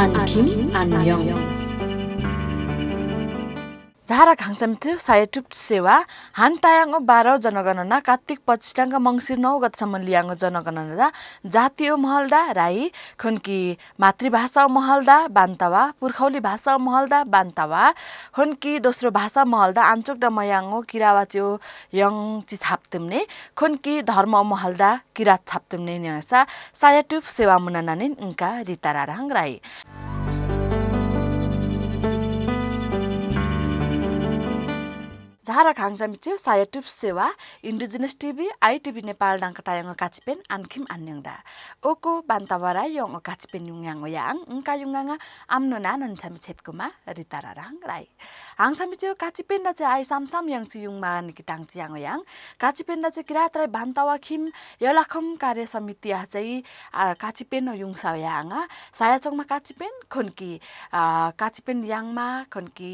Ankim Anyong झारा घाङचामिथ्यो सायटुप सेवा हान टायाङ 12 जनगणना कार्तिक 25 मङ्सिर 9 गतसम्म लियाङ जनगणना जातीय महलदा राई खन्की मातृभाषा महलदा बान्तवा पुर्खौली भाषा महलदा बान्तवा खन्की दोस्रो भाषा महलदा आञ्चोक द मयाङो किरावाच्यो यङ चि छाप्तुम्ने खन्की धर्म महलदा किरात छाप्तुम्ने न्यासा सायटुप सेवा मुनानानिन उनका रिताराराङ राई झारा खाङचामिच्यो सायटुप सेवा इन्डिजिनस टिभी आइटिभी नेपाल डाङ्का टायङ काचिपेन आनखिम आन्यङदा ओको बान्तवारा यङ काचिपेन युङयाङ याङ उनका युङाङा आम्नो नानन छामि छेतकुमा रिताराराङ राई हाङसामिच्यो काचिपेन दा चाहिँ आइ सामसाम यङची युङमा निकि टाङची याङ याङ काचिपेन दा चाहिँ किरात राई बान्तवा खिम यलाखम कार्य समिति आ चाहिँ काचिपेन युङसा याङा सायाचोङमा काचिपेन खन्की काचिपेन याङमा खन्की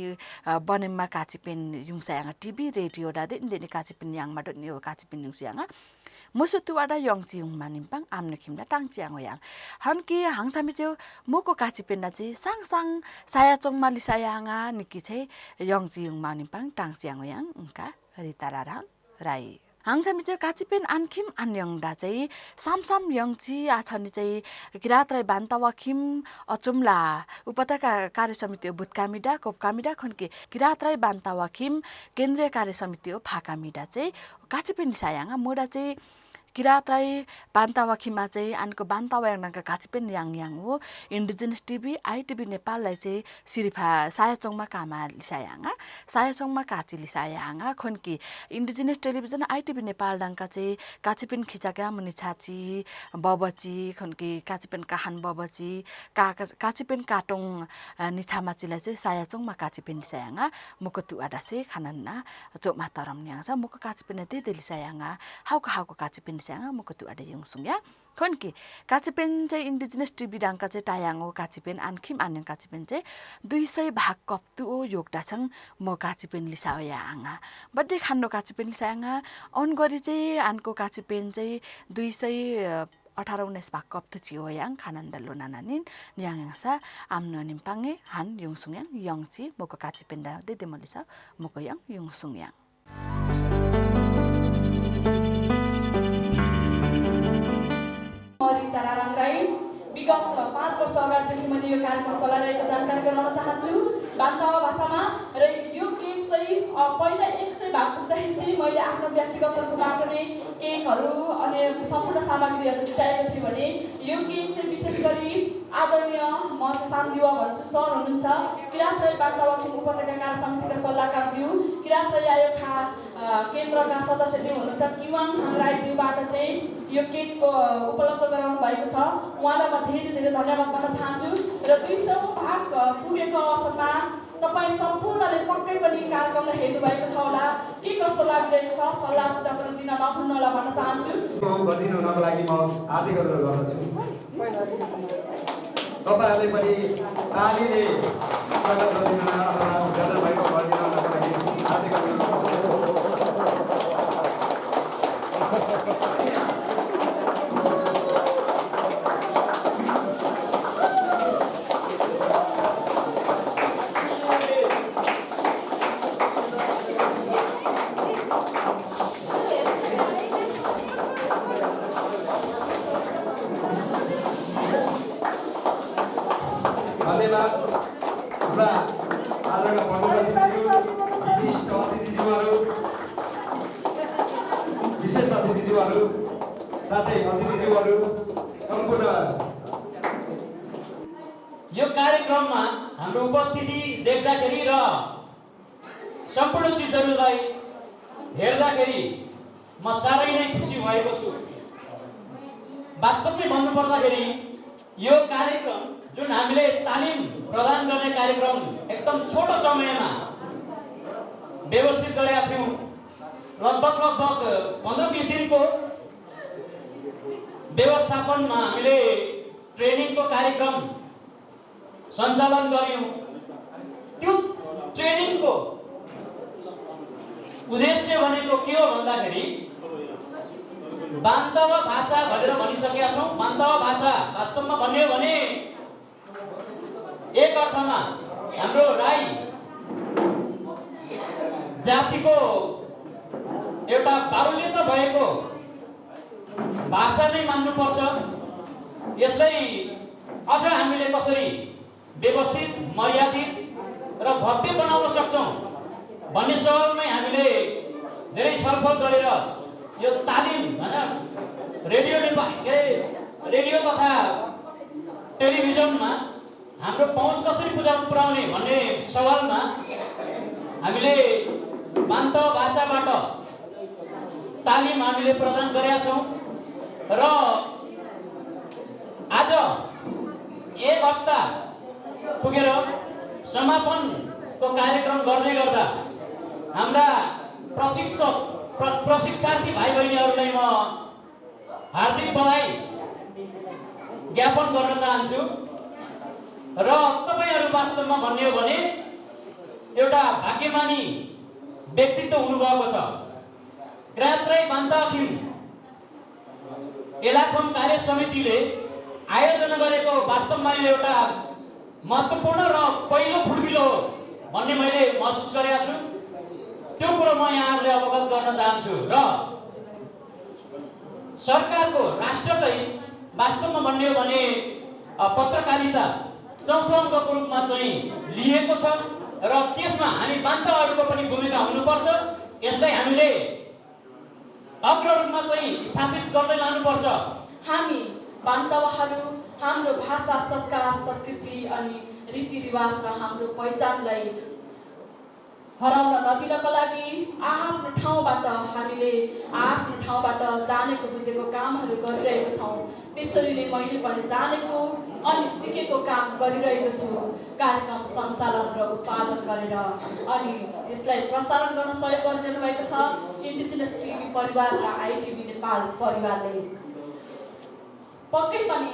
बनेममा काचिपेन युङसा याङ टिभी रेडियो डादे इन्देनी काचिपिन याङमा डनियो काचिपिन युङसियाङा मुसुतुवाडा यङची युङमा निम्पाङ आम्ने खिमला टाङची याङ याङ हनकी हाङसामिच्यो मोको काचिपिन दा चाहिँ साङसाङ सायाचोङमा लिसायाङा निकी चाहिँ यङची युङमा निम्पाङ टाङची याङ याङ उनका रिताराराङ राई हाङसामिच्यो काचिपेन आनखिम आन्यङदा चाहिँ सामसाम यङची आछनी चाहिँ किरात राई बान्तवा खिम अचुम्ला उपत्यका कार्य समिति बुतकामिडा कोपकामिडा खन्के किरात राई बान्तवा खिम केन्द्रीय कार्य समिति हो फाकामिडा चाहिँ काचिपेन सायाङा मोडा चाहिँ किरात राई बान्तवा खिममा चाहिँ आनको बान्तवा याङका काचिपेन याङ याङ हो इन्डिजिनस टिभी आइटिभी नेपाललाई चाहिँ सिरिफा सायाचोङमा कामा लिसायाङा सायाचोङमा काची लिसायाङा खन्की इन्डिजिनस टेलिभिजन आइटिभी नेपाल डाङ्का चाहिँ काचिपेन खिचाका मुनि छाची बबची खन्की काचिपेन काहान बबची काचिपेन काटोङ निछामाचीलाई चाहिँ सायाचोङमा काचिपेन लिसायाङा मुको तुवाडा से खानन्ना चोमा तरम न्याङसा मुको काचिपेन दे लिसायाङा हाउको हाउको काचिपेन लिसायाङा मुको तुवाडा युङसुङया खन्की काचिपेन चाहिँ इन्डिजिनस टिभी डाङ्का चाहिँ टायाङो काचिपेन आनखिम आन्यङ काचिपेन चाहिँ 200 भाग कप्तु ओ योगडा छङ म काचिपेन लिसाया आङा बड्डे खान्नो काचिपेन लिसायाङा अन गरी चाहिँ आनको काचिपेन चाहिँ 218-19 भाग कप्तु छियो याङ खानन्दा लोनानानिन न्याङसा आम्नो निम्पाङे हान युङसुङयाङ यङची मोको काचिपेन दा दे मलिसा मोको याङ युङसुङयाङ विगत 5 वर्ष अगाडिदेखि मैले यो कार्यक्रम चलाइरहेको जानकारी गराउन चाहन्छु बान्तवा भाषामा र यो केक चाहिँ पहिला 100 भाग पुग्दाखेरि चाहिँ मैले आफ्नो व्यक्तिगत तर्फबाट नै केकहरू अनि सम्पूर्ण सामग्रीहरू जुटाएको थिएँ भने यो केक चाहिँ विशेष गरी आदरणीय म चाहिँ सान्दिवा भन्छु सर हुनुहुन्छ किरात राई बान्तवा खिम उपत्यका कार्य समितिका सल्लाहकारज्यू किरात राई आयोगका केन्द्रका सदस्यज्यू हुनुहुन्छ किवाङ राईज्यूबाट चाहिँ यो केकको उपलब्ध गराउनु भएको छ उहाँलाई म धेरै धेरै धन्यवाद भन्न चाहन्छु र 200 भाग पुगेको अवसरमा तपाईँ सम्पूर्णले पक्कै पनि कार्यक्रमलाई हेर्नु भएको छ होला के कस्तो लागिरहेको छ सल्लाह सुझावहरू दिन नभुल्नु होला भन्न चाहन्छु गरिदिनु हुनको लागि म हार्दिक अनुरोध गर्दछु तपाईहरुले पनि तालीले स्वागत गरिदिनु अथवा गर्दै भएको गरिदिनुको लागि हार्दिक अनुरोध यो कार्यक्रममा हाम्रो उपस्थिति देख्दाखेरि र सम्पूर्ण चिजहरूलाई हेर्दाखेरि म साह्रै नै खुसी भएको छु वास्तवमै भन्नुपर्दाखेरि यो कार्यक्रम जुन हामीले तालिम प्रदान गर्ने कार्यक्रम एकदम छोटो समयमा व्यवस्थित गरेका थियौं लगभग 15-20 दिनको व्यवस्थापनमा हामीले ट्रेनिङको कार्यक्रम सञ्चालन गर्यौं त्यो ट्रेनिङको उद्देश्य भनेको के हो भन्दाखेरि बान्तवा भाषा भनेर भनिसकेका छौं बान्तवा भाषा वास्तवमा भन्ने हो भने एक अर्थमा हाम्रो राई जातिको एउटा बाहुल्यता भएको भाषा नै मान्नुपर्छ। यसलाई अझ हामीले कसरी व्यवस्थित, मर्यादित र भव्य बनाउन सक्छौँ भन्ने सवालमै हामीले धेरै छलफल गरेर यो तालिम हैन रेडियो तथा टेलिभिजनमा हाम्रो पहुँच कसरी पुर्याउने भन्ने सवालमा हामीले बान्ता भाषाबाट तालिम हामीले प्रदान गरेका छौँ र आज एक हप्ता पुगेर समापनको कार्यक्रम गर्दै गर्दा हाम्रा प्रशिक्षार्थी भाइ बहिनीहरूलाई म हार्दिक बधाई ज्ञापन गर्न चाहन्छु र तपाईहरू वास्तवमा भन्ने हो भने एउटा भाग्यमानी व्यक्तित्व हुनुभएको छ। क्रात्रै बान्ताथिम एलाखम कार्य समितिले आयोजना गरेको वास्तवमा यो एउटा महत्त्वपूर्ण र पहिलो फुटबिलो हो भन्ने मैले महसुस गरेको छु। त्यो कुरो म यहाँहरूले अवगत गर्न चाहन्छु र सरकारको राष्ट्रकै वास्तवमा भन्ने हो भने पत्रकारिता चौथो अङ्कको रूपमा चाहिँ लिएको छ र त्यसमा हामी बान्ताहरूको पनि भूमिका हुनुपर्छ। यसलाई हामीले अग्र रूपमा चाहिँ स्थापित गर्दै लानुपर्छ। हामी बान्तवाहरू हाम्रो भाषा, संस्कार, संस्कृति अनि रीतिरिवाज र हाम्रो पहिचानलाई हराउन नदिनको लागि आफ्नो ठाउँबाट हामीले आफ्नो ठाउँबाट जानेको बुझेको कामहरू गरिरहेको छौँ। त्यसरी नै मैले पनि जानेको अनि सिकेको काम गरिरहेको छु, कार्यक्रम सञ्चालन र उत्पादन गरेर। अनि यसलाई प्रसारण गर्न सहयोग गरिरहनु भएको छ इन्डिजिनस टिभी परिवार र आइटिभी नेपाल परिवारले। पक्कै पनि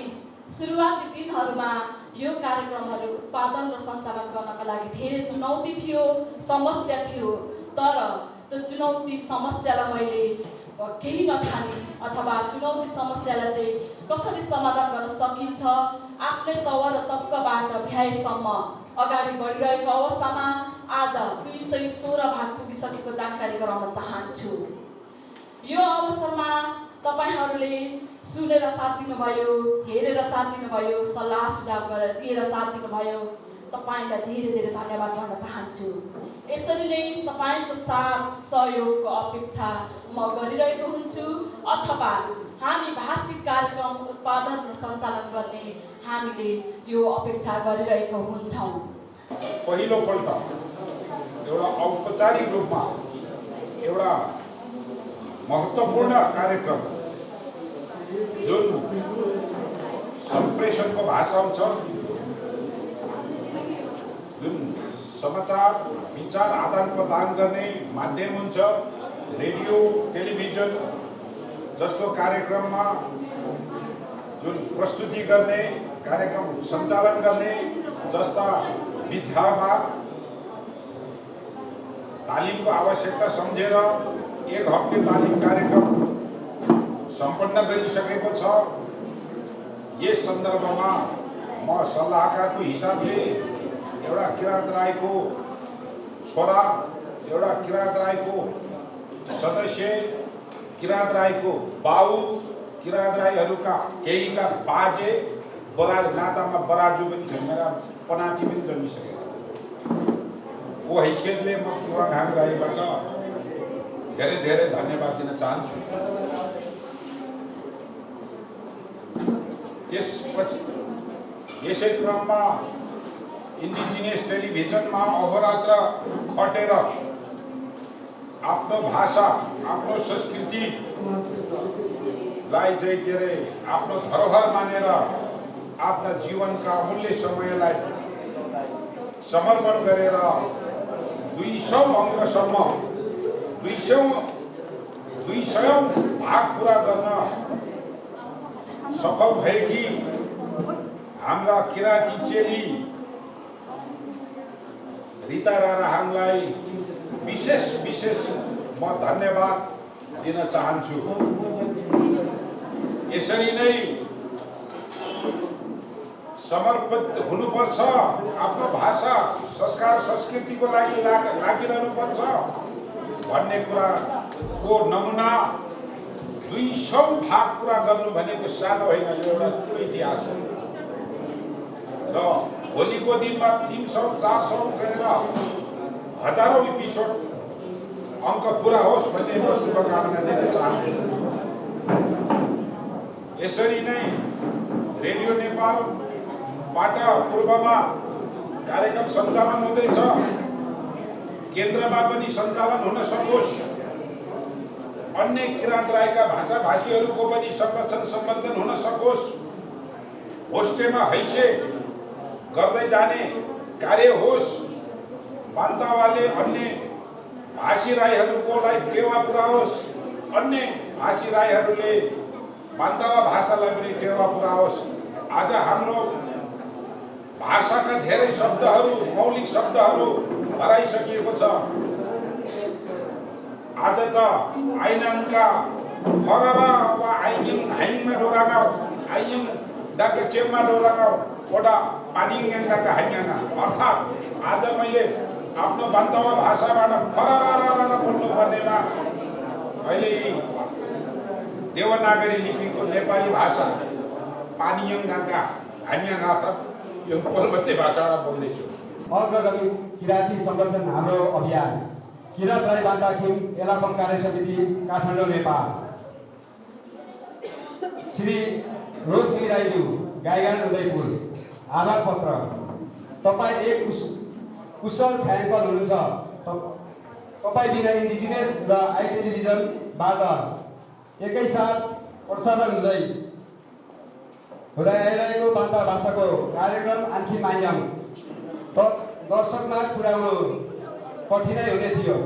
सुरुवाती दिनहरूमा यो कार्यक्रमहरू उत्पादन र सञ्चालन गर्नका लागि धेरै चुनौती थियो, समस्या थियो। तर त्यो चुनौती समस्यालाई मैले केही नठाने अथवा चुनौती समस्यालाई चाहिँ कसरी समाधान गर्न सकिन्छ आफ्नै तवर र तब्काबाट भ्याएसम्म अगाडि बढिरहेको अवस्थामा आज 216 भाग पुगिसकेको जानकारी गराउन चाहन्छु। यो अवसरमा तपाईहरूले सुनेर साथ दिनुभयो, हेरेर साथ दिनुभयो, सल्लाह सुझाव गरेर दिएर साथ दिनुभयो। तपाईलाई धेरै धेरै धन्यवाद भन्न चाहन्छु। यसरी नै तपाईको साथ सहयोगको अपेक्षा म गरिरहेको हुन्छु अथवा हामी भाषिक कार्यक्रम उत्पादन र सञ्चालन गर्ने हामीले यो अपेक्षा गरिरहेको हुन्छौँ। पहिलोपल्ट एउटा औपचारिक रूपमा एउटा महत्त्वपूर्ण कार्यक्रम जुन सम्प्रेषणको भाषा हुन्छ, जुन समाचार विचार आदान प्रदान गर्ने माध्यम हुन्छ, रेडियो टेलिभिजन जस्तो कार्यक्रममा जुन प्रस्तुति गर्ने, कार्यक्रम सञ्चालन गर्ने जस्ता विधामा तालिमको आवश्यकता सम्झेर एक हप्ते तालिम कार्यक्रम सम्पन्न गरिसकेको छ। यस सन्दर्भमा म सल्लाहकारको हिसाबले एउटा किराँत राईको छोरा, एउटा किराँत राईको सदस्य, किराँत राईको बाउ, किराँत राईहरूका केहीका बाजे, नातामा बराजु पनि छन्, मेरा पनाती पनि जन्मिसकेका छन्। वो हैसियतले म किवाङ राईबाट धेरै धेरै धन्यवाद दिन चाहन्छु। त्यसपछि यसै क्रममा इन्डिजिनियस टेलिभिजनमा अहोरात्र खटेर आफ्नो भाषा, आफ्नो संस्कृतिलाई चाहिँ के अरे आफ्नो धरोहर मानेर आफ्ना जीवनका अमूल्य समयलाई समर्पण गरेर 200 अङ्कसम्म 200 भाग पुरा गर्न सफल भएकी हाम्रा किराँती चेली रीता राणालाई विशेष म धन्यवाद दिन चाहन्छु। यसरी नै समर्पित हुनुपर्छ, आफ्नो भाषा संस्कार संस्कृतिको लागि लागिरहनुपर्छ भन्ने कुराको नमुना 200 भाग पुरा गर्नु भनेको सानो होइन, यो एउटा ठुलो इतिहास हो। र भोलिको दिनमा 300-400 गरेर हजारौं एपिसोड अङ्क पुरा होस् भन्ने म शुभकामना दिन चाहन्छु। यसरी नै रेडियो नेपालबाट पूर्वमा कार्यक्रम सञ्चालन हुँदैछ, केन्द्रमा पनि सञ्चालन हुन सकोस्, अन्य किराँत राईका भाषाभाषीहरूको पनि संरक्षण सम्वर्धन हुन सकोस्, होस्टेमा हैसे गर्दै जाने कार्य होस्, बान्तावाले अन्य भाषी राईहरूको लागि टेवा पुर्याओस्, अन्य भाषी राईहरूले बान्तावा भाषालाई पनि टेवा पुर्याओस्। आज हाम्रो भाषाका धेरै शब्दहरू, मौलिक शब्दहरू हराइसकिएको छ। आज त आइनका फररा वा आइयम हाइङमा डोरागाउ, आइयम डाके चेपमा डोरागाउ, ओडा पानिङ डाके हाइङाङा, अर्थात् आज मैले आफ्नो बान्तावा भाषाबाट फररा बोल्नु पर्नेमा अहिले देवनागरी लिपिको नेपाली भाषा पानिङ डाका हाइङाङा अर्थात् यो पर्वतीय भाषाबाट बोल्दैछु। अग्रगामी किराँती संरक्षण हाम्रो अभियान किराँत राई बान्ता खिम एलापन कार्य समिति काठमाडौँ नेपाल। श्री रोशनी राईज्यू गाईघाट उदयपुर, आभार पत्र। तपाईँ एक कुशल छायाङ्कन हुनुहुन्छ। तपाईँ बिना इन्डिजिनियस र आई टेलिभिजनबाट एकैसाथ प्रसारण हुँदै आइरहेको बान्ता भाषाको कार्यक्रम आन्खी मायाङ दर्शकमा पुर्याउनु कठिनाइ हुने थियो।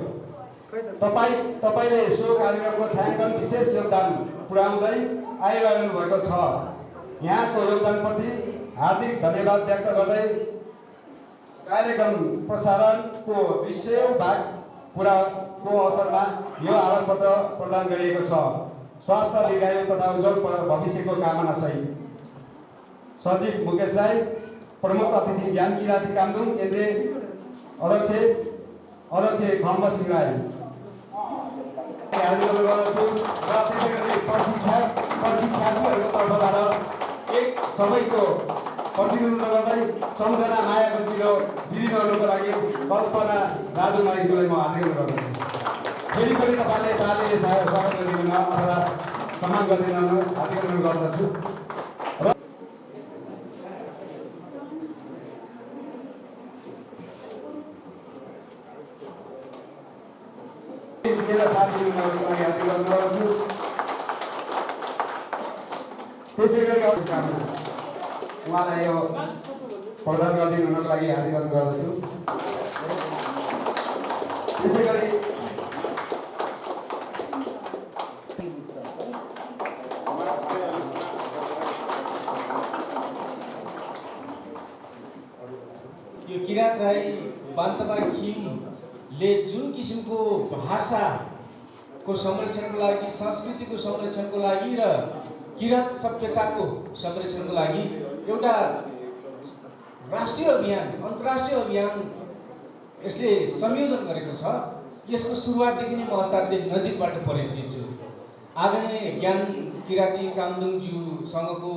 तपाईँले सो कार्यक्रमको छायाङ्कन विशेष योगदान पुर्याउँदै आइरहनु भएको छ। यहाँको योगदानप्रति हार्दिक धन्यवाद व्यक्त गर्दै कार्यक्रम प्रसारणको 200 भाग पुराको अवसरमा यो आभार पत्र प्रदान गरिएको छ। स्वास्थ्य दीर्घायु तथा उज्जवल भविष्यको कामना सहित सचिव मुकेश राई, प्रमुख अतिथि ज्ञान किराँती कामदुङ केन्द्रीय अध्यक्ष खम्ब सिंह राई गर्दछु। र त्यसै गरी प्रशिक्षार्थीहरूको तर्फबाट एक सबैको प्रतिनिधित्व गर्दै सम्झना मायाको चिलो दिदिनहरूको लागि कल्पना राजुमाईलाई म हार्दिक गर्दछु। फेरि पनि तपाईँले तालीले स्वागत गरिदिनु अथवा सम्मान गरिदिनु हार्दिक गर्दछु। त्यसै गरी उहाँलाई यो प्रदान गरिदिनु हुनको लागि हार्दिक अनुरोध गर्दछु। त्यसै गरी यो किराँत राई बान्तवा खिमले जुन किसिमको भाषाको संरक्षणको लागि, संस्कृतिको संरक्षणको लागि र किराँत सभ्यताको संरक्षणको लागि एउटा राष्ट्रिय अभियान, अन्तर्राष्ट्रिय अभियान यसले संयोजन गरेको छ। यसको सुरुवातदेखि नै म असाध्यै नजिकबाट परिचित छु। आदरणीय ज्ञान किराँती कामदुङज्यूसँगको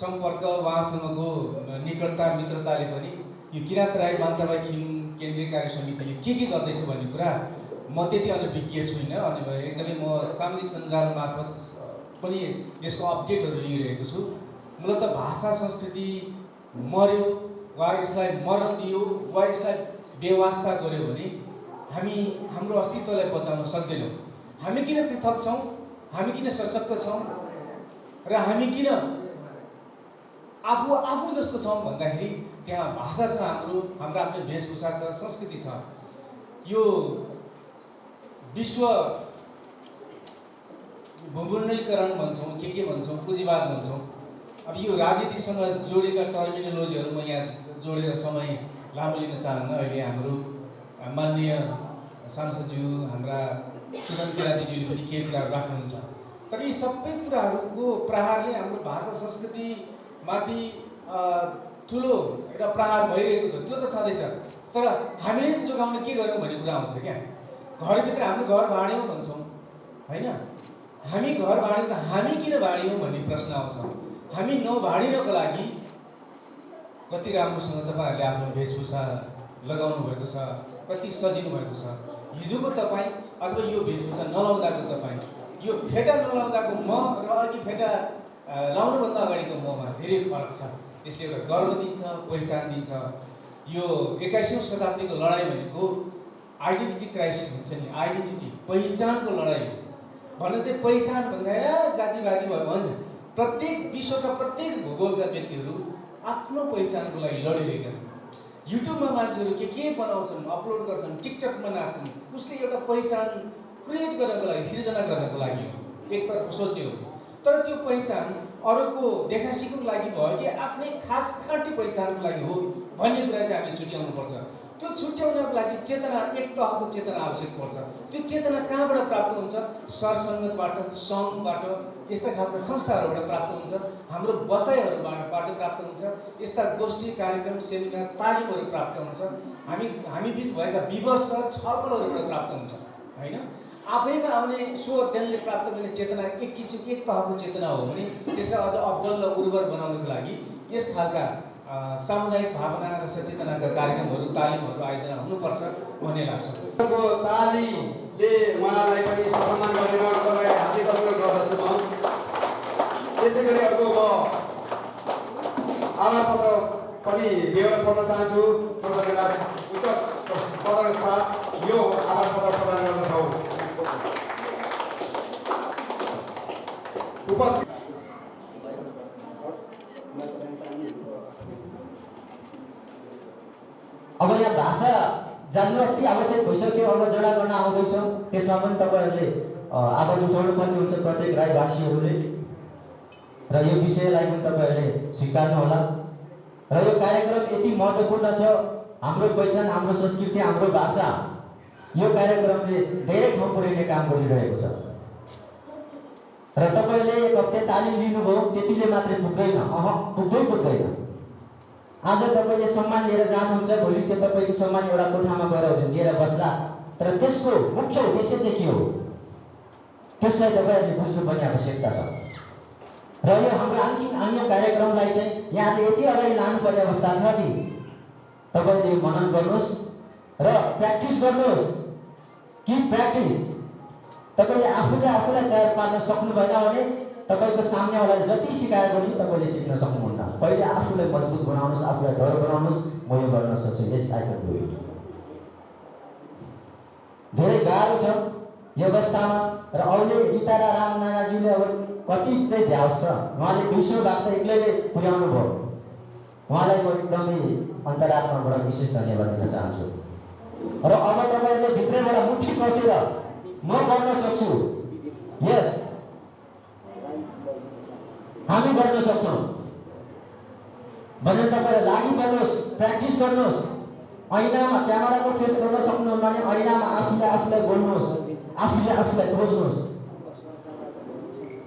सम्पर्क, उहाँसँगको निकटता मित्रताले पनि यो किराँत राई बान्तवा खिम केन्द्रीय कार्य समितिले के गर्दैछ भन्ने कुरा म त्यति अनभिज्ञ छुइनँ। अनि एकदमै म सामाजिक सञ्जाल मार्फत पनि यसको अपडेटहरू लिइरहेको छु। मूलत भाषा संस्कृति मर्यो वा यसलाई मर्न दियो वा यसलाई बेवास्ता गर्यो भने हामी हाम्रो अस्तित्वलाई बचाउन सक्दैनौँ। हामी किन पृथक छौँ, हामी किन सशक्त छौँ र हामी किन आफू जस्तो छौँ भन्दाखेरि त्यहाँ भाषा छ, हाम्रो आफ्नो वेशभूषा छ, संस्कृति छ। यो विश्व भूगोलीकरण भन्छौँ, के भन्छौँ, पुँजीवाद भन्छौँ। अब यो राजनीतिसँग जोडेका टर्मिनोलोजीहरू म यहाँ जोडेर समय लामो लिन चाहन्न। अहिले हाम्रो माननीय सांसदज्यू, हाम्रा सुदन किराँतीज्यूले पनि केही कुराहरू राख्नुहुन्छ। तर यी सबै कुराहरूको प्रहारले हाम्रो भाषा संस्कृतिमाथि ठुलो एउटा प्रहार भइरहेको छ, त्यो त छँदैछ। तर हामीले चाहिँ जोगाउन के गर्यौँ भन्ने कुरा आउँछ क्या। घरभित्र हाम्रो घर भाँड्यौँ भन्छौँ होइन, हामी घर भाँड्यौँ त हामी किन भाँड्यौँ भन्ने प्रश्न आउँछ। हामी नभाँडिनको लागि कति राम्रोसँग तपाईँहरूले आफ्नो वेशभूषा लगाउनु भएको छ, कति सजिनु भएको छ। हिजोको तपाईँ अथवा यो वेशभूषा नलाउँदाको तपाईँ, यो फेटा नलाउँदाको म र अघि फेटा लाउनुभन्दा अगाडिको ममा धेरै फरक छ। यसले एउटा गर्व दिन्छ, पहिचान दिन्छ। यो 21औं शताब्दीको लडाइँ भनेको आइडेन्टिटी क्राइसिस हुन्छ नि, आइडेन्टिटी पहिचानको लडाइँ हो। भन्नु चाहिँ पहिचान भन्दा जातिवादी भयो भन्छ। प्रत्येक विश्वका प्रत्येक भूगोलका व्यक्तिहरू आफ्नो पहिचानको लागि लडिरहेका छन्। युट्युबमा मान्छेहरू के बनाउँछन्, अपलोड गर्छन्, टिकटकमा नाच्छन्, उसले एउटा पहिचान क्रिएट गर्नको लागि, सिर्जना गर्नको लागि हो, एकतर्फ सोच्ने हो। तर त्यो पहिचान अरूको देखासिको लागि भयो कि आफ्नै खास खाँटी पहिचानको लागि हो भन्ने कुरा चाहिँ हामीले छुट्याउनुपर्छ। त्यो छुट्याउनको लागि चेतना, एक तहको चेतना आवश्यक पर्छ। त्यो चेतना कहाँबाट प्राप्त हुन्छ? सरसङ्गतबाट, सङ्घबाट, यस्ता खालका संस्थाहरूबाट प्राप्त हुन्छ। हाम्रो बसाइहरूबाट प्राप्त हुन्छ। यस्ता गोष्ठी, कार्यक्रम, सेमिनार, तालिमहरू प्राप्त हुन्छ। हामी बिच भएका विमर्श, छलफलहरूबाट प्राप्त हुन्छ होइन। आफैमा आउने सो अध्ययनले प्राप्त गर्ने चेतना एक किसिम, एक तहको चेतना हो भने त्यसलाई अझ अब्बल र उर्वर बनाउनको लागि यस खालका सामुदायिक भावना र सचेतनाका कार्यक्रमहरू, तालिमहरू आयोजना हुनुपर्छ भन्ने लाग्छ। तालीले उहाँलाई पनि सम्मान गर्ने उहाँलाई हार्दिक अभिनन्दन गर्दछु म। त्यसै गरी अर्को म आभार पत्र पनि बेहोरा पढ्न चाहन्छु। तपाईँलाई उच्च पदका साथ यो आभार पत्र प्रदान गर्दछौँ। उपस्थित अब यहाँ भाषा जान्नु अति आवश्यक भइसक्यो। अब जडा गर्न आउँदैछौँ, त्यसमा पनि तपाईँहरूले आवाज उठाउनुपर्ने हुन्छ, प्रत्येक राईभाषीहरूले। र यो विषयलाई पनि तपाईँहरूले स्वीकार्नु होला। र यो कार्यक्रम यति महत्त्वपूर्ण छ, हाम्रो पहिचान, हाम्रो संस्कृति, हाम्रो भाषा, यो कार्यक्रमले धेरै ठाउँ पुर्याउने काम गरिरहेको छ। र तपाईँले एक हप्ता तालिम लिनुभयो, त्यतिले मात्रै पुग्दैन, पुग्दैन। आज तपाईँले सम्मान लिएर जानुहुन्छ, भोलि त्यो तपाईँको सम्मान एउटा कोठामा गएर झुन्डिएर बस्ला। तर त्यसको मुख्य उद्देश्य चाहिँ के हो, त्यसलाई तपाईँहरूले बुझ्नुपर्ने आवश्यकता छ। र यो हाम्रो अन्य कार्यक्रमलाई चाहिँ यहाँले यति अगाडि लानुपर्ने अवस्था छ कि तपाईँले मनन गर्नुहोस् र प्र्याक्टिस गर्नुहोस्। कि प्र्याक्टिस तपाईँले आफूलाई तयार पार्न सक्नु भएन भने तपाईँको सामनेवालाले जति सिकायो भने तपाईँले सिक्न सक्नुहुन्न। पहिले आफूलाई मजबुत बनाउनुहोस्, आफूलाई डर बनाउनुहोस्, म यो गर्न सक्छु, yes I can do it. धेरै गाह्रो छ यो अवस्थामा। र अहिले गीता र राम नानाज्यूले अब कति चाहिँ भ्याओस् त, उहाँले 200 भाग त एक्लैले पुर्याउनु भयो। उहाँलाई म एकदमै अन्तरात्माबाट विशेष धन्यवाद दिन चाहन्छु। र अब तपाईँहरूले भित्रबाट मुठी कसेर म गर्न सक्छु, यस हामी गर्न सक्छौँ भनेर तपाईँले लागि गर्नुहोस्, प्र्याक्टिस गर्नुहोस्। ऐनामा क्यामेराको फेस गर्न सक्नुहुन्न भने ऐनामा आफूलाई बोल्नुहोस्, आफूलाई खोज्नुहोस्।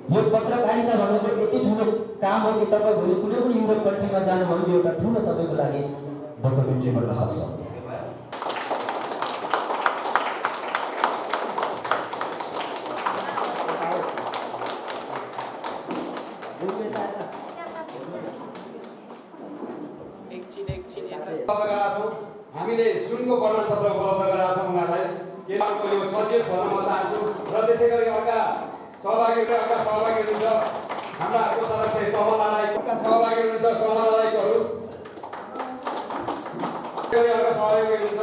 यो पत्रकारिता भनेको यति ठुलो काम हो कि तपाईँ भोलि कुनै पनि युरोप कन्ट्रीमा जानुभयो भने एउटा ठुलो तपाईँको लागि डकुमेन्ट्री गर्न सक्छ। हामीले सुनको वर्णनपत्र उपलब्ध गराएको छौँ उहाँलाई। के अर्को यो सजेस भन्न म चाहन्छु। र त्यसै गरी अर्का सहभागी हुनुहुन्छ हाम्रा कोषाध्यक्ष कमला राईका सहभागी हुनुहुन्छ, कमला राईकोहरू। अर्का सहभागी हुनुहुन्छ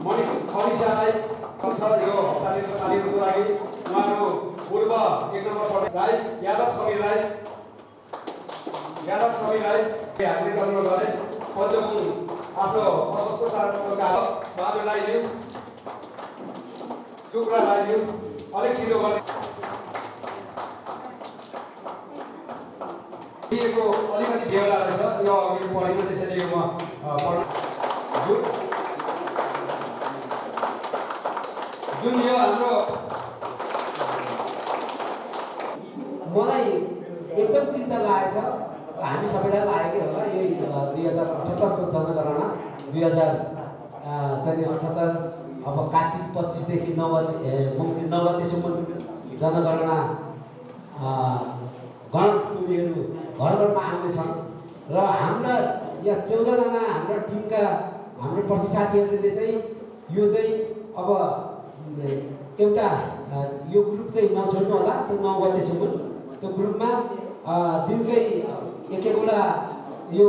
मनिषा राई छ। यो तालिमको लागि उहाँहरू पूर्व 1 नम्बर पढ्ने राई यादव समीर राई हार्दिक अभिनन्दन गरे। पञ्चमुन आफ्नो अस्वस्थ कारणको कारण बहादुर राईज्यू, शुक्ला राईज्यू अलिक छिटो गर्ने दिएको अलिकति बेहोला रहेछ। यो अघि पढिन, त्यसैले यो म जुन यो हाम्रो मलाई एकदम चिन्ता लागेको छ। र हामी सबैलाई लागेकै होला यो 2078 को जनगणना 2078 अब कार्तिक 25 देखि मङ्सिर 29 सम्म जनगणना गण टोलीहरू घर घरमा आउँदैछन् र हाम्रा यहाँ 14 जना हाम्रो टिमका हाम्रो प्रशिक्षक साथीहरूले चाहिँ यो चाहिँ अब एउटा यो ग्रुप चाहिँ नछोड्नु होला त्यो 9 गतेसम्म त्यो ग्रुपमा दिनकै एक एकवटा यो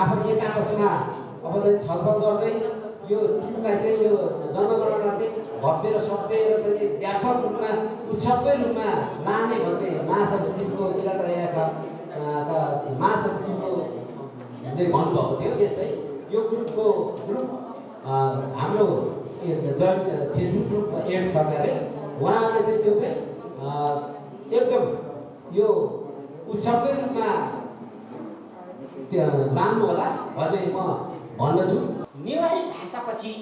आफ्नो एक आपसमा अब चाहिँ छलफल गर्दै यो टिमलाई चाहिँ यो जनगणना चाहिँ भव्य र सभ्य र चाहिँ व्यापक रूपमा उत्सवकै रूपमा लाने भन्ने महासचिवको किराँतका महासचिवले भन्नुभएको थियो। त्यस्तै यो ग्रुप हाम्रो फेसबुक ग्रुप एड छ अरे उहाँले चाहिँ त्यो चाहिँ एकदम यो उत्सवकै रूपमा लानु होला भन्ने म भन्दछु। नेवारी भाषापछि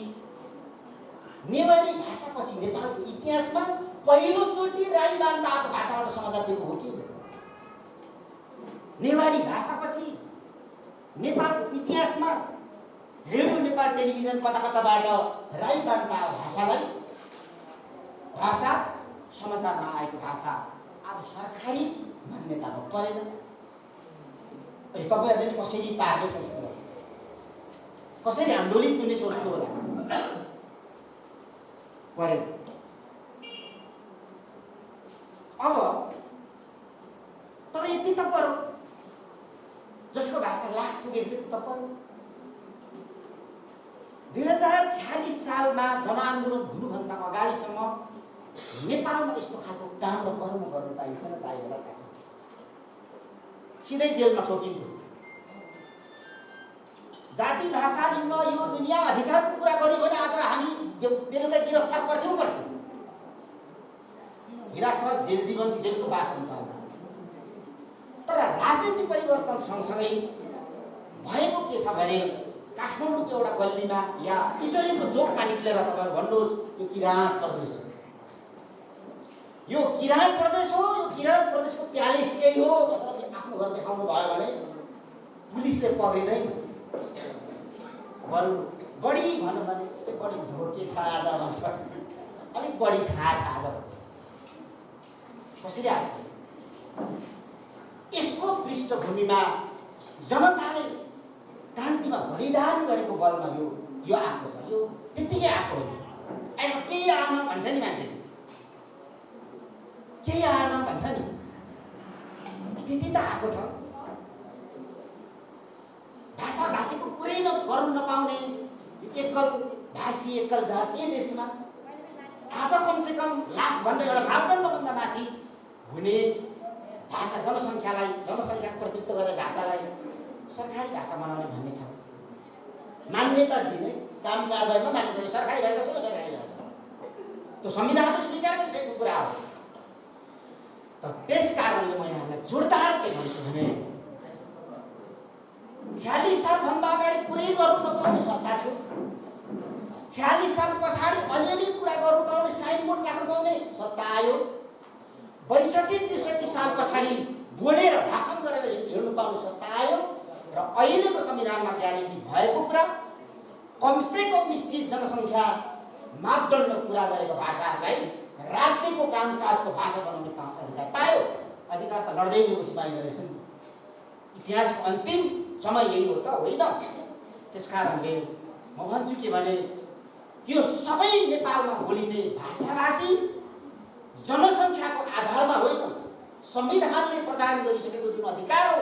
नेपालको इतिहासमा पहिलोचोटि राई बान्ताको भाषाबाट समाचार दिएको हो कि? नेवारी भाषापछि नेपालको इतिहासमा रेडियो नेपाल टेलिभिजन कता-कताबाट राई बान्ता भाषा समाचारमा आएको भाषा आज सरकारी मान्यतामा परेन। तपाईँहरूले नि कसरी पार्ने सोच्नु होला, कसरी आन्दोलित हुने सोच्नु होला, परेन। अब तर यति त परो जसको भाषा लाख पुगेको थियो त परो। 2046 सालमा जनआन्दोलन हुनुभन्दा अगाडिसम्म नेपालमा यस्तो खालको काम र कर्म गर्नु पाइँदैन, पाइएला थाहा छ। सिधै जेलमा ठोकिन्थ्यो। जाति भाषा लिङ्ग यो दुनियाँ अधिकारको कुरा गर्यो भने आज हामी बेलुका गिरफ्तार गर्थ्यौँ। हिरासत जेल जीवन जेलको बास हुन्छ। तर राजनीति परिवर्तन सँगसँगै भएको के छ भने काठमाडौँको एउटा गल्लीमा या इटलीको जोकमा निक्लेर तपाईँहरू भन्नुहोस् यो किराँत प्रदेश हो, यो किराँत प्रदेश हो, यो किराँत प्रदेशको प्यालेस यही हो भनेर आफ्नो घर देखाउनु भयो भने पुलिसले पक्रिँदैन। बरु बढी भनौँ भने बढी धोके छ आज भन्छ, अलिक बढी खा छ आज भन्छ। कसरी आयो? यसको पृष्ठभूमिमा जनताले क्रान्तिमा बलिदान गरेको बलमा यो आएको छ। यो त्यत्तिकै आएको हो। अहिले केही आउन भन्छ नि मान्छे, केही आएन भन्छ नि, त्यति त आएको छ। भाषाभाषीको कुरै गर्नु नपाउने एकल भाषी एकल जातीय देशमा आज कमसेकम लाख भन्दा एउटा मापदण्डभन्दा माथि हुने भाषा जनसङ्ख्याको प्रतिनिधित्व गर्ने भाषालाई सरकारी भाषा बनाउने भन्ने छ। मान्यता दिने काम कारबाहीमा मान्यता दिने सरकारी भाषा सबै सरकारी भाषा, त्यो संविधानले स्वीकार गरिसकेको कुरा हो। त त्यस कारणले म यहाँलाई जोडदार के भन्छु भने 46 सालभन्दा अगाडि कुरै गर्नु नपाउने सत्ता थियो, 46 साल पछाडि अलिअलि कुरा गर्नु पाउने साइनबोर्ड राख्नु पाउने सत्ता आयो, 62-63 साल पछाडि बोलेर भाषण गरेर हिँड्नु पाउने सत्ता आयो र अहिलेको संविधानमा ग्यारेन्टी भएको कुरा कमसेकम निश्चित जनसङ्ख्या मापदण्ड पुरा गरेको भाषाहरूलाई राज्यको कामकाजको भाषा बनाउने अधिकार पायो। अधिकार त लड्दै गएपछि पाइँदो रहेछ नि। इतिहासको अन्तिम समय यही हो त होइन? त्यस कारणले म भन्छु के भने यो सबै नेपालमा बोलिने भाषाभाषी जनसङ्ख्याको आधारमा होइन, संविधानले प्रदान गरिसकेको जुन अधिकार हो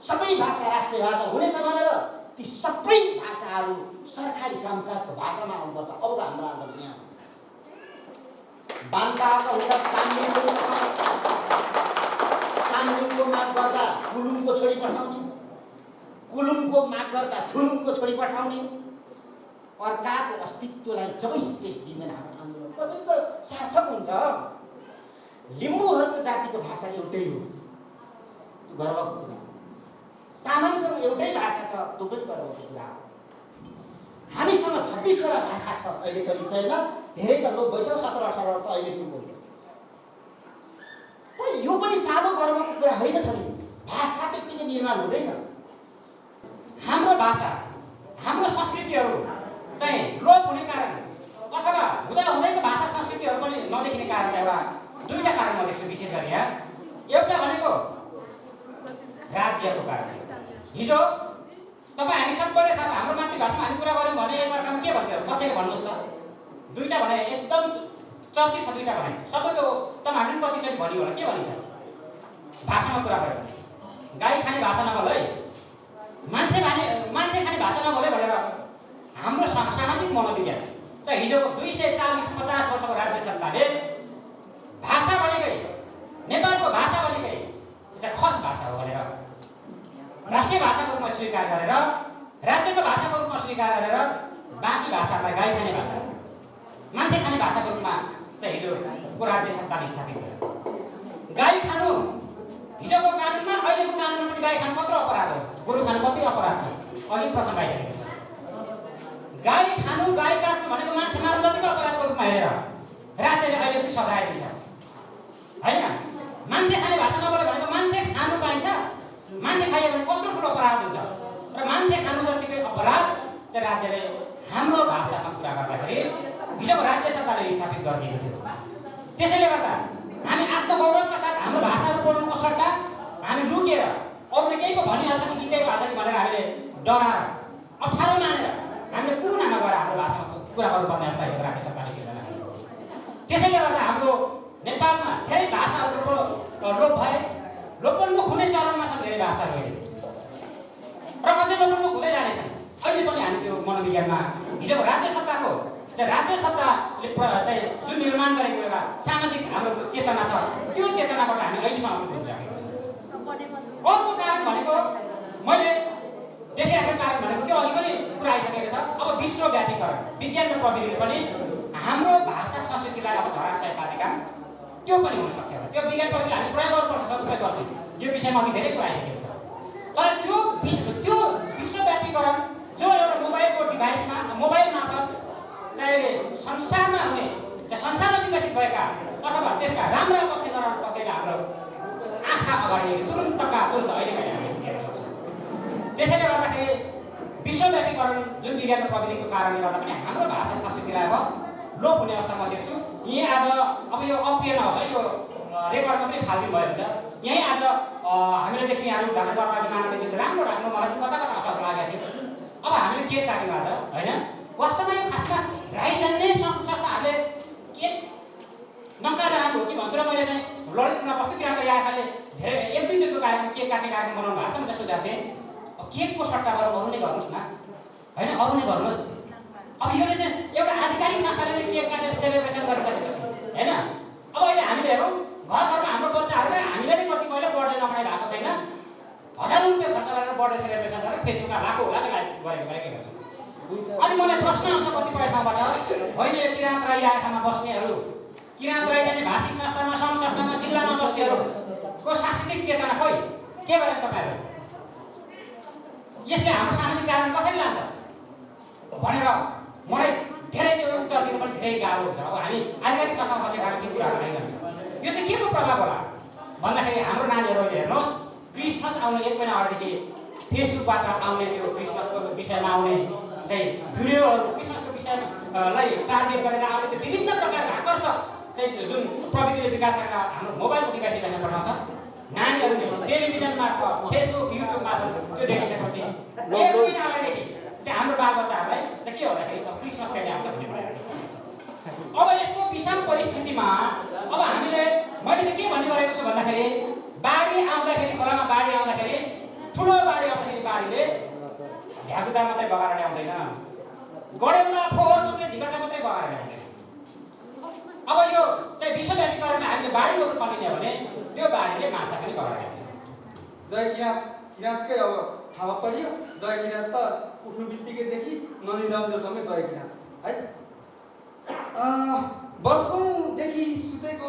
सबै भाषा राष्ट्रिय भाषा हुनेछ भनेर ती सबै भाषाहरू सरकारी कामकाजको भाषामा आउनुपर्छ। अब त हाम्रो आन्दोलन यहाँ बान्ताको हुँदा चामलिङको माग गर्दा कुलुङको छोडी पठाउने, कुलुङको माग गर्दा थुलुङको छोडी पठाउने, अर्काको अस्तित्वलाई जब स्पेस दिँदैन हाम्रो आन्दोलन कसरी त सार्थक हुन्छ? लिम्बूहरूको जातिको भाषा एउटै हो, त्यो गर्वको कुरा। तामाङसँग एउटै भाषा छ, त्यो पनि गर्वको कुरा हो। हामीसँग 26 वटा भाषा छ अहिलेको विषयमा, धेरै त लोप भइसक्यो, 17-18 त अहिले पनि बोल्छ। तर यो पनि सानो गर्वको कुरा होइन छ नि। भाषा त्यत्तिकै निर्माण हुँदैन। हाम्रो भाषा हाम्रो संस्कृतिहरू चाहिँ लोप हुने कारण अथवा हुँदाहुँदैको भाषा संस्कृतिहरू पनि नदेखिने कारण चाहिँ एउटा दुईवटा कारण म देख्छु विशेष गरी यहाँ। एउटा भनेको राज्यको कारण। हिजो तपाईँ हामी सबैले थाहा छ हाम्रो मातृभाषामा हामी कुरा गऱ्यौँ भने एकअर्कामा के भन्छ कसैले भन्नुहोस् त। दुईवटा भने एकदम चर्चित छ दुईवटा भने सबैको तपाईँहरूले पनि कतिचोटि भन्यो होला के भनिन्छ भाषामा कुरा गऱ्यो भने गाई खाने भाषा नबोल है मान्छे खाने भाषा नबोले भनेर हाम्रो सामाजिक मनोविज्ञान चाहिँ हिजोको 240-50 वर्षको राज्य सत्ताले भाषा भनेकै नेपालको भाषा भनेकै चाहिँ खस भाषा हो भनेर राष्ट्रिय भाषाको रूपमा स्वीकार गरेर राज्यको भाषाको रूपमा स्वीकार गरेर बाँकी भाषालाई गाई खाने भाषा मान्छे खाने भाषाको रूपमा चाहिँ हिजोको राज्य सत्ताले स्थापित गर्यो। गाई खानु हिजोको कानुनमा अहिलेको कानुनमा पनि गाई खानु कत्रो अपराध हो, गोरु खानु कति अपराध छ, अघि प्रश्न आइसकेको छ। गाई खानु गाई काट्नु भनेको मान्छे मार्नु जतिको अपराधको रूपमा हेरेर राज्यले अहिले पनि सजाय दिन्छ होइन। मान्छे खाने भाषा नबोले भनेको मान्छे खानु पाइन्छ, मान्छे खाइयो भने कत्रो ठुलो अपराध हुन्छ र मान्छे खानु जतिकै अपराध चाहिँ राज्यले हाम्रो भाषामा कुरा गर्दाखेरि हिजोको राज्य सत्ताले स्थापित गरिदिएको थियो। त्यसैले गर्दा हामी आत्मगौरवका साथ हाम्रो भाषाहरू बोल्नुको सट्टा हामी लुकेर अरूले केही पो भनिहाल्छ कि गिचाइको हाल्छ कि भनेर हामीले डराएर अप्ठ्यारो मानेर हामीले कुनामा गएर हाम्रो भाषामा कुरा गर्नुपर्ने अवस्था हिजो राज्य सरकारले सिर्जना गरेको। त्यसैले गर्दा हाम्रो नेपालमा धेरै भाषाहरूको लोप भए, लोपोन्मुख हुने चरणमा छन् धेरै भाषाहरू र अझै लोपोन्मुख हुँदै जानेछन्। अहिले पनि हामी त्यो मनोविज्ञानमा हिजोको राज्य सत्ताको राज्य सत्ताले चाहिँ जुन निर्माण गरेको एउटा सामाजिक हाम्रो चेतना छ त्यो चेतनाबाट हामी अहिलेसम्म बुझिराखेको छौँ। अर्को कारण भनेको मैले देखिरहेको कारण भनेको त्यो अघि पनि कुरा आइसकेको छ। अब विश्वव्यापीकरण विज्ञान र प्रविधिले पनि हाम्रो भाषा संस्कृतिलाई अब धराशय पार्ने काम त्यो पनि हुनसक्छ। त्यो विज्ञान प्रविधिले हामी प्रयोग गर्नुपर्छ, सदुपयोग गर्छौँ। यो विषयमा अघि धेरै कुरा आइसकेको छ। तर त्यो विश्वव्यापीकरण जो एउटा मोबाइलको डिभाइसमा मोबाइल मार्फत चाहिँ संसारमा हुने संसारमा विकसित भएका अथवा त्यसका राम्रा पक्ष नराम्रा पक्षले हाम्रो आँखा अगाडि तुरुन्तका तुरुन्त अहिले पनि हामी हेर्न सक्छौँ। त्यसैले गर्दाखेरि विश्वव्यापीकरण जुन विज्ञान र प्रविधिको कारणले गर्दा पनि हाम्रो भाषा संस्कृतिलाई अब लोप हुने अवस्थामा देख्छु। यहीँ आज अब यो अप्रिय नहोस् है, यो रेकर्डमा पनि फाल्दिनु भयो हुन्छ। यहीँ आज हामीले देख्ने यहाँहरू भ्रमण गर्दाखेरि मानवले चाहिँ राम्रो राम्रो मलाई कता कता असर लागेको थियो। अब हामीले के काट्यौँ आज होइन। वास्तवमा यो खासमा राई जान्ने संस्थाहरूले के नकाट्दा राम्रो हो कि भन्छु र मैले चाहिँ ललितपुरमा बस्छु कि राम्रो आँखाले धेरै 1-2 कार्यक्रम केक काट्ने कार्यक्रम बनाउनु भएको छ। म सुझाव दिएँ केकको सट्टाबाट अरू नै गर्नुहोस् न होइन, अरू नै गर्नुहोस्। अब योले चाहिँ एउटा आधिकारिक संस्थाले नै केक काटेर सेलिब्रेसन गरिसकेपछि होइन। अब अहिले हामीले हेरौँ घर घरमा हाम्रो बच्चाहरूलाई हामीले नै कतिपयले बर्थडे नमनाइ भएको छैन, हजारौँ रुपियाँ खर्च गरेर बर्थडे सेलिब्रेसन गरेर फेसबुकमा लाखौँ गरेको गर्छौँ। अनि मलाई प्रश्न आउँछ कतिपय ठाउँबाट होइन यो किराँत राई आँखामा बस्नेहरू, किराँत राई जाने भाषिक संस्थामा सङ्घ संस्थामा जिल्लामा बस्नेहरूको सांस्कृतिक चेतना खोइ के गरे तपाईँहरू, यसले हाम्रो सामाजिक कारण कसरी लान्छ भनेर मलाई धेरै त्यो उत्तर दिनु पनि धेरै गाह्रो हुन्छ। अब हामी आधिकारिक संस्थामा बसेका त्यो कुराहरू आइरहन्छ। यो चाहिँ के को प्रभाव होला भन्दाखेरि हाम्रो नानीहरू अहिले हेर्नुहोस् क्रिसमस आउने 1 महिना अगाडिदेखि फेसबुकबाट आउने त्यो क्रिसमसको विषयमा आउने चाहिँ भिडियोहरू क्रिसमसको विषयलाई टार्गेट गरेर आउने त्यो विभिन्न प्रकारका आकर्षक चाहिँ जुन प्रविधिले विकास गरेर हाम्रो मोबाइलको डिभाइसमा पठाउँछ। नानीहरूले टेलिभिजन मार्फत फेसबुक युट्युब मार्फत त्यो देखिसकेपछि 1 महिना अगाडिदेखि चाहिँ हाम्रो बालबच्चाहरूलाई चाहिँ के भन्दाखेरि अब क्रिसमस कहिले आउँछ भन्ने भइरहेको छ। अब यस्तो विषम परिस्थितिमा अब हामीले मैले चाहिँ के भन्ने गरेको छु भन्दाखेरि बाढी आउँदाखेरि खोलामा बाढी आउँदाखेरि ठुलो बाढी आउँदाखेरि बाढीले भ्यागुता मात्रै बगाएर ल्याउँदैन, गडेउला फोहोर मात्रै झिकटा मात्रै बगाएर ल्याउँदैन। अब यो चाहिँ विश्वव्यापीकरणलाई हामीले बाढीको रूपमा लिने भने त्यो बाढीले माछा पनि बगाएर ल्याउँछ। जय किराँतकै अब थाहा परियो। जय किराँत त उठ्नु बित्तिकैदेखि ननिदाउँदैसम्म जय किराँत है। वर्षौँदेखि सुतेको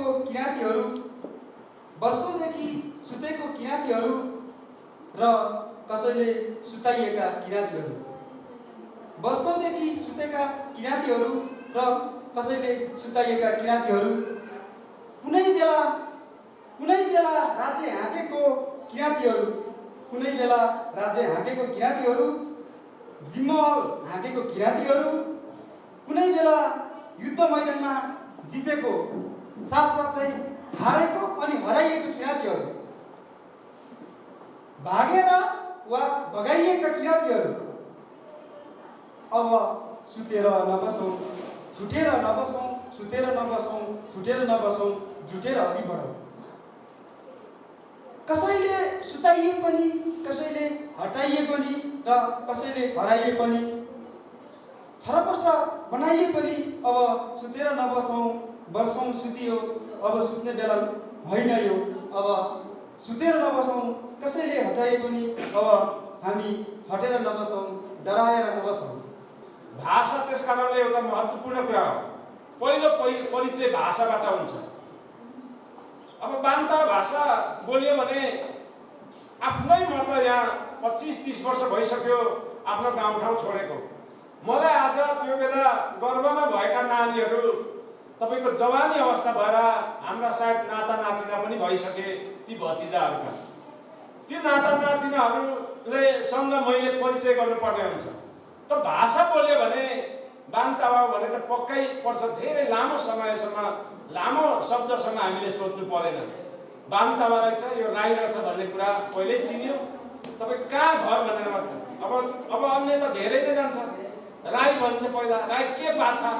किराँतीहरू र कसैले सुताइएका किराँतीहरू, वर्षौँदेखि सुतेका किराँतीहरू र कसैले सुताइएका किराँतीहरू कुनै बेला बेला राज्य हाँकेको किराँतीहरू, कुनै बेला राज्य हाँकेको किराँतीहरू, जिम्मावाल हाँकेको किराँतीहरू, कुनै बेला युद्ध मैदानमा जितेको साथसाथै हारेको अनि हराइएको किराँतीहरू, भागेर वा भगाइएका किराँतीहरू अब सुतेर नबसौँ, छुटेर नबसौँ, सुतेर नबसौँ, छुटेर नबसौँ, जुटेर अघि बढौँ। कसैले सुताइए पनि, कसैले हटाइए पनि र कसैले हराइए पनि, छरपष्ट बनाइए पनि अब सुतेर नबसौँ, वर्षौँ सुतियो, अब सुत्ने बेला होइन यो, अब सुतेर नबसौँ, कसैले हटाए पनि अब हामी हटेर नबसौँ, डराएर नबसौँ। भाषा त्यस कारणले एउटा महत्त्वपूर्ण कुरा हो। पहिलो परिचय भाषाबाट हुन्छ। अब बान्ता भाषा बोल्यो भने आफ्नै म त यहाँ 25-30 वर्ष भइसक्यो आफ्नो गाउँठाउँ छोडेको। मलाई आज त्यो बेला गर्वमा भएका नानीहरू तपाईँको जवानी अवस्था भएर हाम्रा सायद नाता नातिना पनि भइसके, ती भतिजाहरूका ती नाता नातिनाहरूले सँग मैले परिचय गर्नुपर्ने हुन्छ। त भाषा बोल्यो भने बान्तावा भने त पक्कै पर्छ। धेरै लामो समयसम्म लामो शब्दसम्म हामीले सोध्नु परेन। बान्तावा रहेछ, यो राई रहेछ भन्ने कुरा पहिल्यै चिन्यो। तपाईँ कहाँ घर भनेर अब अन्य त धेरै नै जान्छ। राई भन्छ पहिला, राई के बाछा,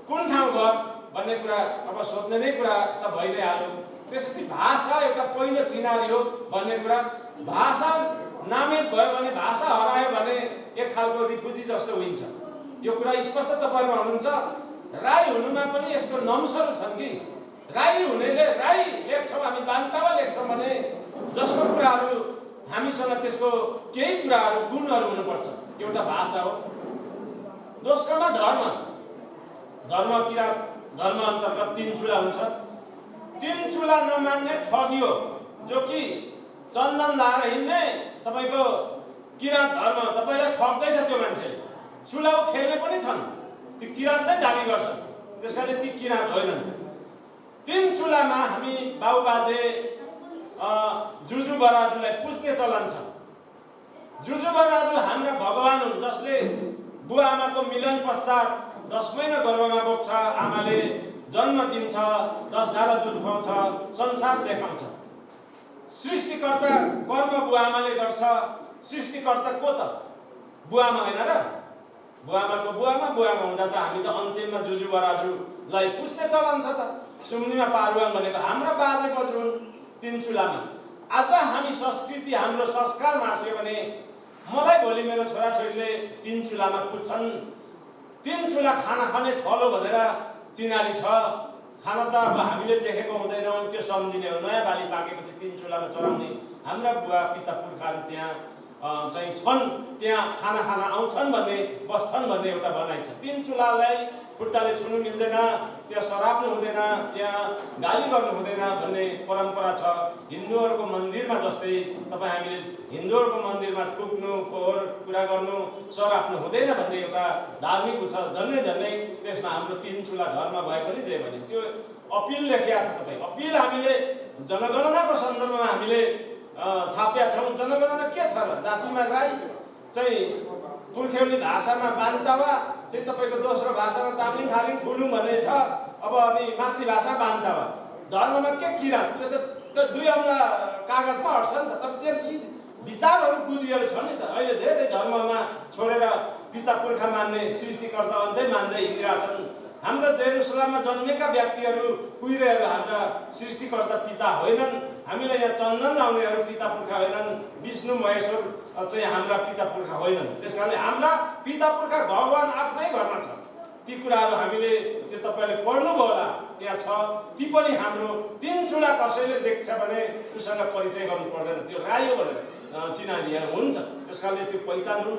कुन ठाउँ घर भन्ने कुरा अब सोध्ने नै कुरा त भइ नै हाल्यो। त्यसपछि भाषा एउटा पहिलो चिनारी हो भन्ने कुरा। भाषा नामित भयो भने, भाषा हरायो भने एक खालको रिफुजी जस्तो हुन्छ। यो कुरा स्पष्ट तपाईँहरूमा हुनुहुन्छ। राई हुनुमा पनि यसको नम्सहरू छन् कि राई हुनेले राई लेख्छौँ, हामी बान्तावा लेख्छौँ भने जसको कुराहरू हामीसँग त्यसको केही कुराहरू गुणहरू हुनुपर्छ। एउटा भाषा हो। दोस्रोमा धर्म किराँत धर्म अन्तर्गत 3 चुला हुन्छ। 3 चुला नमान्ने ठगी हो, जो कि चन्दन लाएर हिँड्ने तपाईँको किराँत धर्म तपाईँलाई ठग्दैछ। त्यो मान्छेले चुलाउ खेल्ने पनि छन्, ती किराँत नै दाबी गर्छन्, त्यस कारणले ती किराँत होइनन्। 3 चुलामा हामी बाबुबाजे जुजु बराजुलाई पुज्ने चलन छ। जुजु बराजु हाम्रा भगवान हुन्, जसले बुवा आमाको मिलन पश्चात 10 महिना गर्भमा बोक्छ, आमाले जन्म दिन्छ, 10 धारा दुध खुवाउँछ, संसार देखाउँछ। सृष्टिकर्ता कर्म बुवा आमाले गर्छ। सृष्टिकर्ता को त? बुवा आमा होइन र? बुवा आमाको बुवा आमा हुँदा त हामी त अन्तिममा जुजु बराजुलाई पुज्ने चलन छ त। सुम्निमा पारुवाङ भनेको हाम्रा बाजे बजु हुन् 3 चुलामा। आज हामी संस्कृति हाम्रो संस्कार मास्यो भने मलाई भोलि मेरो छोराछोरीले 3 चुलामा पुज्छन्। 3 चुला खाना खाने थलो भनेर चिनारी छ। खाना त अब हामीले देखेको हुँदैनौँ, त्यो सम्झिने हो। नयाँ बाली पाकेपछि 3 चुलामा चढाउने हाम्रा बुवा पिता पुर्खाहरू त्यहाँ चाहिँ छन्, त्यहाँ खाना आउँछन् भन्ने, बस्छन् भन्ने एउटा भनाइ छ। 3 चुलालाई खुट्टाले छुनु मिल्दैन, त्यहाँ सराप्नु हुँदैन, त्यहाँ गाली गर्नु हुँदैन भन्ने परम्परा छ। हिन्दूहरूको मन्दिरमा जस्तै तपाईँ हामीले हिन्दूहरूको मन्दिरमा थुक्नु, फोहोर कुरा गर्नु, सराप्नु हुँदैन भन्ने एउटा धार्मिक छ। झन्नै त्यसमा हाम्रो 3 चुला धर्म भए पनि जे भने त्यो अपिल लेखिया छ। तपाईँ अपिल हामीले जनगणनाको सन्दर्भमा हामीले छाप्या छौँ। जनगणना के छ र? जातिमा राई चाहिँ पुर्ख्यौली भाषामा बान्तावा चाहिँ तपाईँको दोस्रो भाषामा चामलिङ खालिङ फुलुङ भन्ने छ। अब अनि मातृभाषा बान्तावा। धर्ममा के किराँत? त्यो 2 औँला कागजमा अट्छ नि त। तर त्यो विचारहरू बुद्धिहरू छ नि त। अहिले धेरै धर्ममा छोडेर पिता पुर्खा मान्ने, सृष्टिकर्ता अन्त्यै मान्दै हिँडिरहेछन्। हाम्रा जेरुसलममा जन्मेका व्यक्तिहरू कुहिरेहरू हाम्रा सृष्टिकर्ता पिता होइनन्। हामीलाई यहाँ चन्दन लाउनेहरू पिता पुर्खा होइनन्। विष्णु महेश्वर चाहिँ हाम्रा पिता पुर्खा होइनन्। त्यस कारणले हाम्रा पिता पुर्खा भगवान आफ्नै घरमा छ। ती कुराहरू हामीले त्यो तपाईँले पढ्नुभयो होला, त्यहाँ छ। ती पनि हाम्रो 3 चुला कसैले देख्छ भने उसँग परिचय गर्नु पर्दैन, त्यो राई हो भनेर चिनारी हुन्छ। त्यस कारणले त्यो पहिचान हुन्।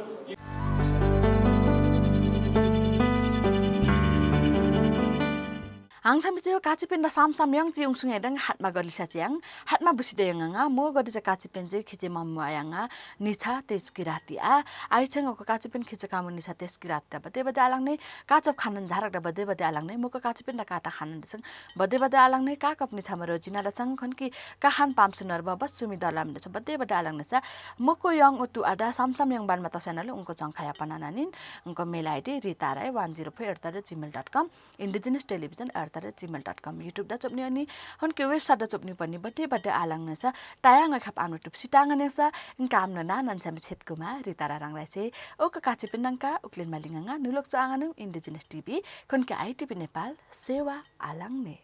항상 비제 까치펜다 삼삼영 지용숭에당 핫마 걸리샤지양 핫마 부시대영아 뭐 거리자 까치펜제 기제 맘무아양아 니차 테스키라티아 아이청 거 까치펜 기제 가문 니차 테스키라타 बदे आलांने काचप खानन झारक बदे आलांने मुको काचपेन काटा खानन दसं बदे आलांने का कपनि छमरो जिना दसं खनकी काहान पामसुनर बस सुमि दलाम दस बदे आलांने सा मुको यंग उतु आदा सामसाम यंग बान मता सेनाले उनको चंखाया पनानानिन उनको मेल ID ritarai104@gmail.com indigenous television @gmail.com YouTube दा चोपनि अनि हनके वेबसाइट दा चोपनि पनि बदे आलांने सा टायांग खप आनु टुप सिटांगने सा इंकामन ना ननसाम छेतकुमा रितारा रांगराइसे ओका काचपेन नंका उक्लिन Malinga नुलोक चांगानु indigenous TV खनके ITP Nepal सेवा आलांगने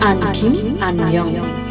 Ankim Anyong